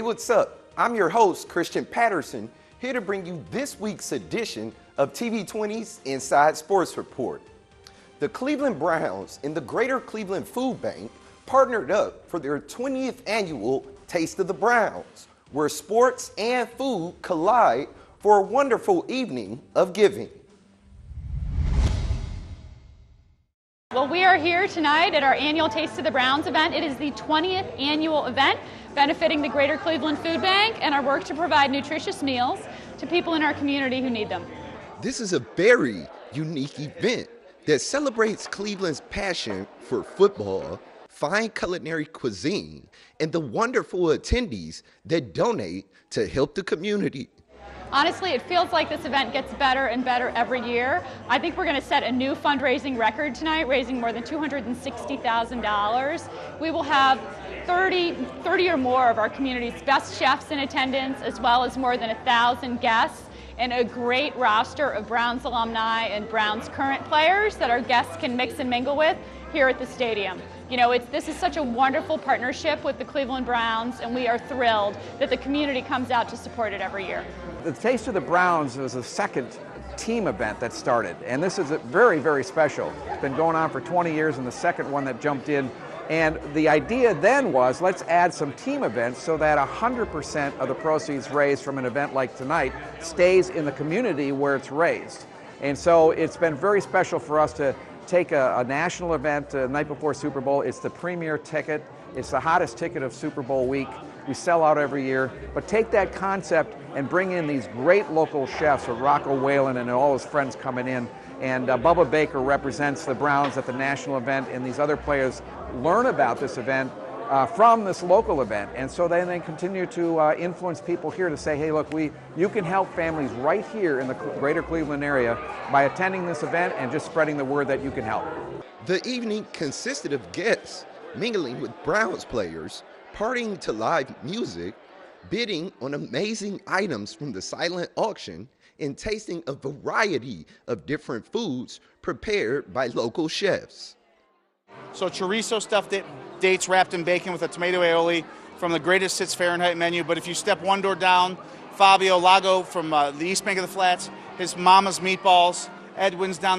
what's up? I'm your host, Christian Patterson, here to bring you this week's edition of TV20's Inside Sports Report. The Cleveland Browns and the Greater Cleveland Food Bank partnered up for their 20th annual Taste of the Browns, where sports and food collide for a wonderful evening of giving. Well, we are here tonight at our annual Taste of the Browns event. It is the 20th annual event benefiting the Greater Cleveland Food Bank and our work to provide nutritious meals to people in our community who need them. This is a very unique event that celebrates Cleveland's passion for football, fine culinary cuisine, and the wonderful attendees that donate to help the community. Honestly, it feels like this event gets better and better every year. I think we're going to set a new fundraising record tonight, raising more than $260,000. We will have 30 or more of our community's best chefs in attendance, as well as more than 1,000 guests, and a great roster of Browns alumni and Browns current players that our guests can mix and mingle with here at the stadium. You know, this is such a wonderful partnership with the Cleveland Browns, and we are thrilled that the community comes out to support it every year. The Taste of the Browns was the second team event that started, and this is very, very special. It's been going on for 20 years, and the second one that jumped in. And the idea then was, let's add some team events so that 100% of the proceeds raised from an event like tonight stays in the community where it's raised. And so it's been very special for us to take a national event the night before Super Bowl. It's the premier ticket. It's the hottest ticket of Super Bowl week. We sell out every year. But take that concept and bring in these great local chefs with Rocco Whalen and all his friends coming in. And Bubba Baker represents the Browns at the national event, and these other players learn about this event from this local event. And so then they continue to influence people here to say, hey, look, you can help families right here in the Greater Cleveland area by attending this event and just spreading the word that you can help. The evening consisted of guests mingling with Browns players, partying to live music, bidding on amazing items from the silent auction, and tasting a variety of different foods prepared by local chefs. So chorizo stuffed dates wrapped in bacon with a tomato aioli from the Greatest Hits Fahrenheit menu. But if you step one door down, Fabio Lago from the East Bank of the Flats, his mama's meatballs, Edwin's down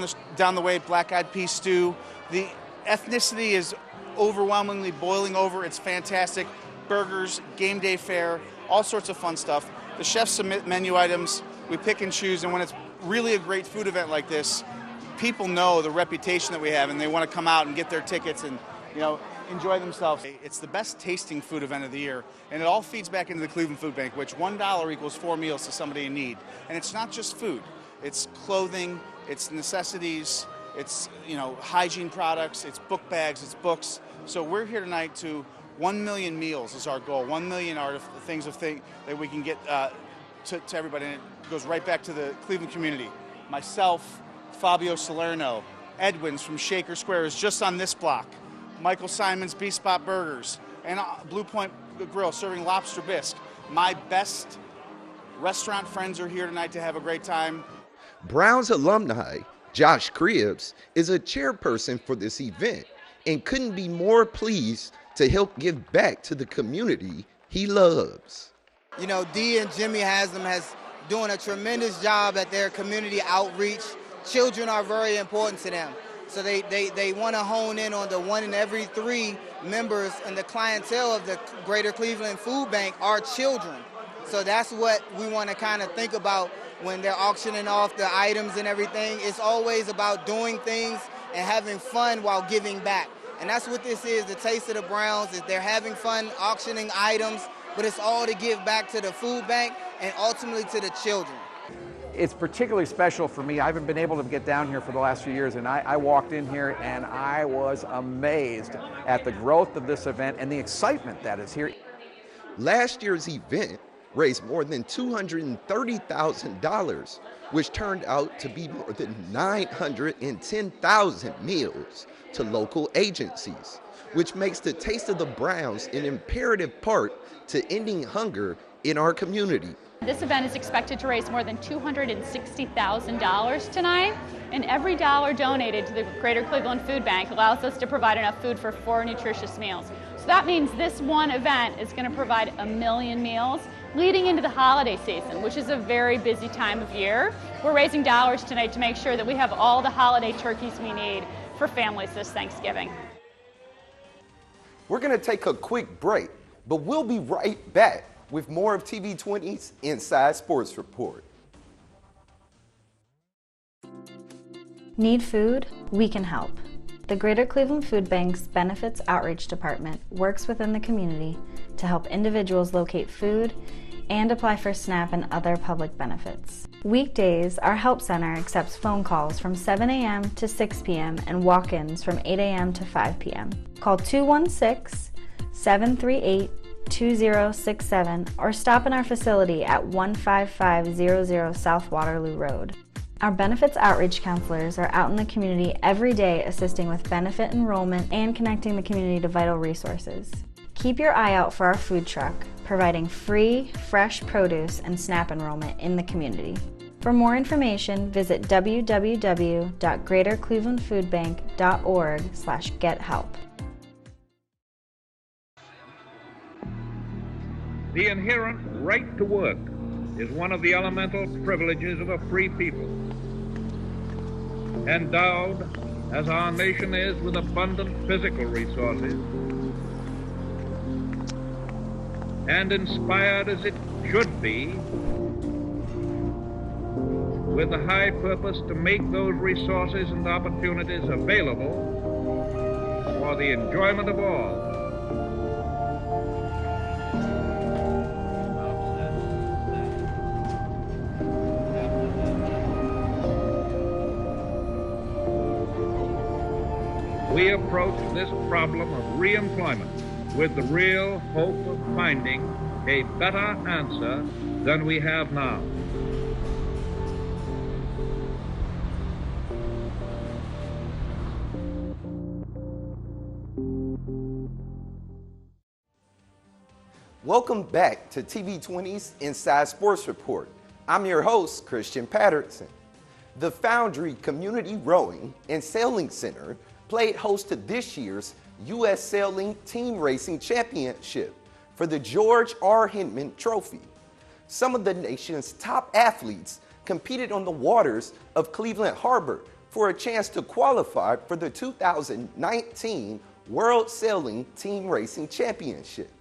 the way, black-eyed pea stew. The ethnicity is overwhelmingly boiling over. It's fantastic. Burgers, game day fare, all sorts of fun stuff. The chefs submit menu items. We pick and choose, and when it's really a great food event like this, people know the reputation that we have, and they want to come out and get their tickets and, you know, enjoy themselves. It's the best tasting food event of the year, and it all feeds back into the Cleveland Food Bank, which $1 equals 4 meals to somebody in need. And it's not just food. It's clothing, it's necessities, it's, you know, hygiene products, it's book bags, it's books. So we're here tonight to 1 million meals is our goal. 1 million are the things that we can get to everybody, and it goes right back to the Cleveland community. Myself, Fabio Salerno, Edwin's from Shaker Square is just on this block. Michael Simon's B-Spot Burgers, and Blue Point Grill serving lobster bisque. My best restaurant friends are here tonight to have a great time. Browns alumni Josh Cribbs is a chairperson for this event and couldn't be more pleased to help give back to the community he loves. You know, Dee and Jimmy Haslam has doing a tremendous job at their community outreach. Children are very important to them. So they want to hone in on the 1 in every 3 members and the clientele of the Greater Cleveland Food Bank are children. So that's what we want to kind of think about when they're auctioning off the items and everything. It's always about doing things and having fun while giving back. And that's what this is, the Taste of the Browns, is they're having fun auctioning items, but it's all to give back to the food bank and ultimately to the children. It's particularly special for me. I haven't been able to get down here for the last few years, and I walked in here and I was amazed at the growth of this event and the excitement that is here. Last year's event raised more than $230,000, which turned out to be more than 910,000 meals to local agencies, which makes the Taste of the Browns an imperative part to ending hunger in our community. This event is expected to raise more than $260,000 tonight, and every dollar donated to the Greater Cleveland Food Bank allows us to provide enough food for 4 nutritious meals. So that means this one event is going to provide 1 million meals leading into the holiday season, which is a very busy time of year. We're raising dollars tonight to make sure that we have all the holiday turkeys we need for families this Thanksgiving. We're going to take a quick break, but we'll be right back with more of TV20's Inside Sports Report. Need food? We can help. The Greater Cleveland Food Bank's Benefits Outreach Department works within the community to help individuals locate food and apply for SNAP and other public benefits. Weekdays, our help center accepts phone calls from 7 a.m. to 6 p.m. and walk-ins from 8 a.m. to 5 p.m. Call 216-738-2067 or stop in our facility at 15500 South Waterloo Road. Our benefits outreach counselors are out in the community every day assisting with benefit enrollment and connecting the community to vital resources. Keep your eye out for our food truck, providing free, fresh produce and SNAP enrollment in the community. For more information, visit www.greaterclevelandfoodbank.org/gethelp. The inherent right to work is one of the elemental privileges of a free people. Endowed, as our nation is, with abundant physical resources, and inspired as it should be, with the high purpose to make those resources and opportunities available for the enjoyment of all. We approach this problem of re-employment with the real hope of finding a better answer than we have now. Welcome back to TV20's Inside Sports Report. I'm your host, Christian Patterson. The Foundry Community Rowing and Sailing Center played host to this year's U.S. Sailing Team Racing Championship for the George R. Hinman Trophy. Some of the nation's top athletes competed on the waters of Cleveland Harbor for a chance to qualify for the 2019 World Sailing Team Racing Championship.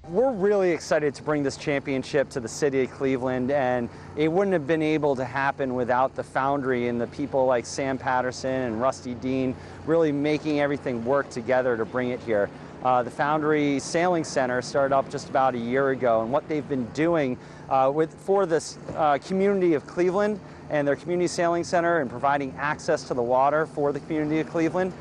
We're really excited to bring this championship to the city of Cleveland, and it wouldn't have been able to happen without the Foundry and the people like Sam Patterson and Rusty Dean really making everything work together to bring it here. The Foundry Sailing Center started up just about a year ago, and what they've been doing for this community of Cleveland and their community sailing center and providing access to the water for the community of Cleveland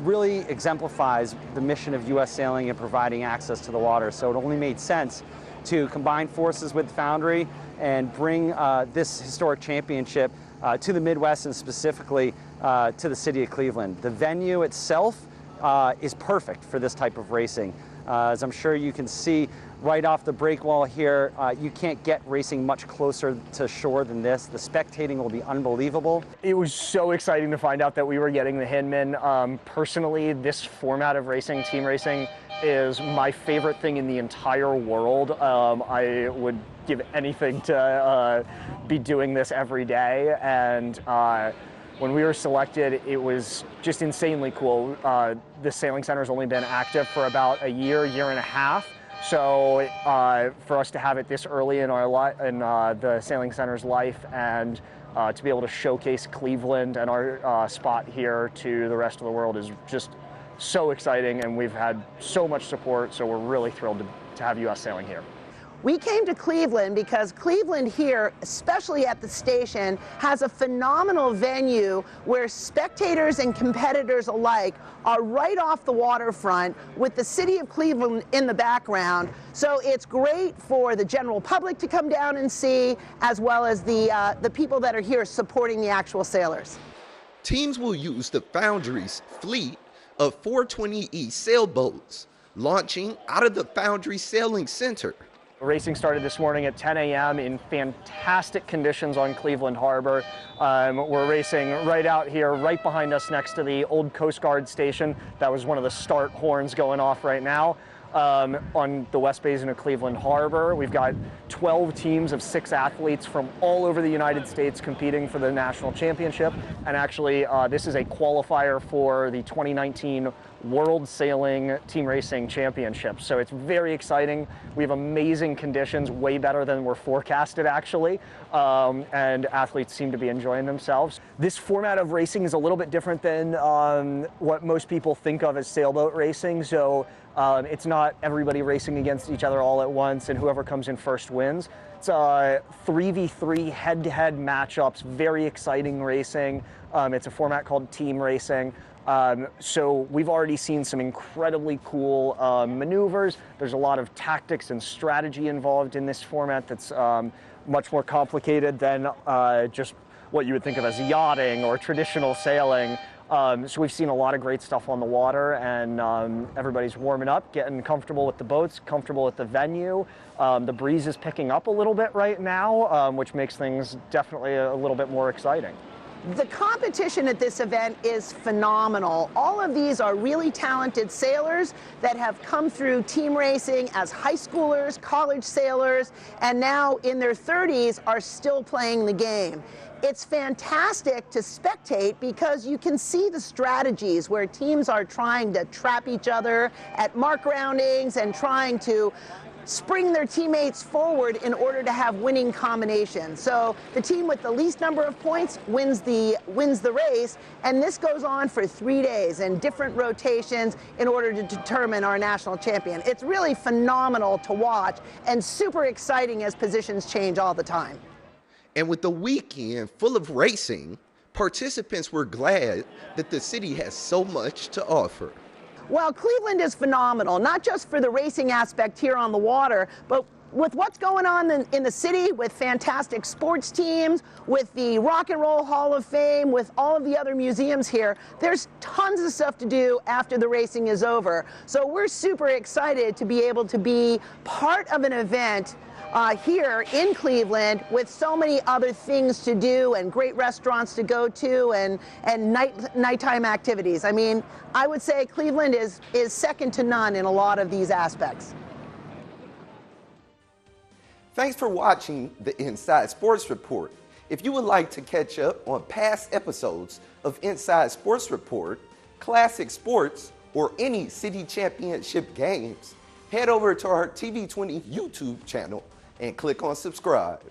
really exemplifies the mission of U.S. Sailing and providing access to the water. So it only made sense to combine forces with Foundry and bring this historic championship to the Midwest and specifically to the city of Cleveland. The venue itself is perfect for this type of racing. As I'm sure you can see right off the break wall here, you can't get racing much closer to shore than this. The spectating will be unbelievable. It was so exciting to find out that we were getting the Hinman. Personally, this format of racing, team racing, is my favorite thing in the entire world. I would give anything to be doing this every day, and when we were selected, it was just insanely cool. The Sailing Center has only been active for about a year and a half. So for us to have it this early in the Sailing Center's life and to be able to showcase Cleveland and our spot here to the rest of the world is just so exciting, and we've had so much support, so we're really thrilled to have US Sailing here. We came to Cleveland because Cleveland here, especially at the station, has a phenomenal venue where spectators and competitors alike are right off the waterfront with the city of Cleveland in the background. So it's great for the general public to come down and see, as well as the people that are here supporting the actual sailors. Teams will use the Foundry's fleet of 420E sailboats launching out of the Foundry Sailing Center. Racing started this morning at 10 a.m. in fantastic conditions on Cleveland Harbor. We're racing right out here, right behind us next to the old Coast Guard station. That was one of the start horns going off right now. On the West Basin of Cleveland Harbor. We've got 12 teams of 6 athletes from all over the United States competing for the national championship. And actually, this is a qualifier for the 2019 World Sailing Team Racing Championship. So it's very exciting. We have amazing conditions, way better than were forecasted actually. And athletes seem to be enjoying themselves. This format of racing is a little bit different than what most people think of as sailboat racing. So it's not everybody racing against each other all at once and whoever comes in first wins. It's 3v3 head-to-head matchups, very exciting racing. It's a format called team racing. So we've already seen some incredibly cool maneuvers. There's a lot of tactics and strategy involved in this format that's much more complicated than just what you would think of as yachting or traditional sailing. So we've seen a lot of great stuff on the water, and everybody's warming up, getting comfortable with the boats, comfortable with the venue. The breeze is picking up a little bit right now, which makes things definitely a little bit more exciting. The competition at this event is phenomenal. All of these are really talented sailors that have come through team racing as high schoolers, college sailors, and now in their 30s are still playing the game. It's fantastic to spectate because you can see the strategies where teams are trying to trap each other at mark roundings and trying to spring their teammates forward in order to have winning combinations. So the team with the least number of points wins the race, and this goes on for 3 days in different rotations in order to determine our national champion. It's really phenomenal to watch and super exciting as positions change all the time. And with the weekend full of racing, participants were glad that the city has so much to offer. Well, Cleveland is phenomenal, not just for the racing aspect here on the water, but with what's going on in the city, with fantastic sports teams, with the Rock and Roll Hall of Fame, with all of the other museums here, there's tons of stuff to do after the racing is over. So we're super excited to be able to be part of an event here in Cleveland with so many other things to do and great restaurants to go to and nighttime activities. I mean, I would say Cleveland is second to none in a lot of these aspects. Thanks for watching the Inside Sports Report. If you would like to catch up on past episodes of Inside Sports Report, Classic Sports, or any city championship games, head over to our TV20 YouTube channel and click on subscribe.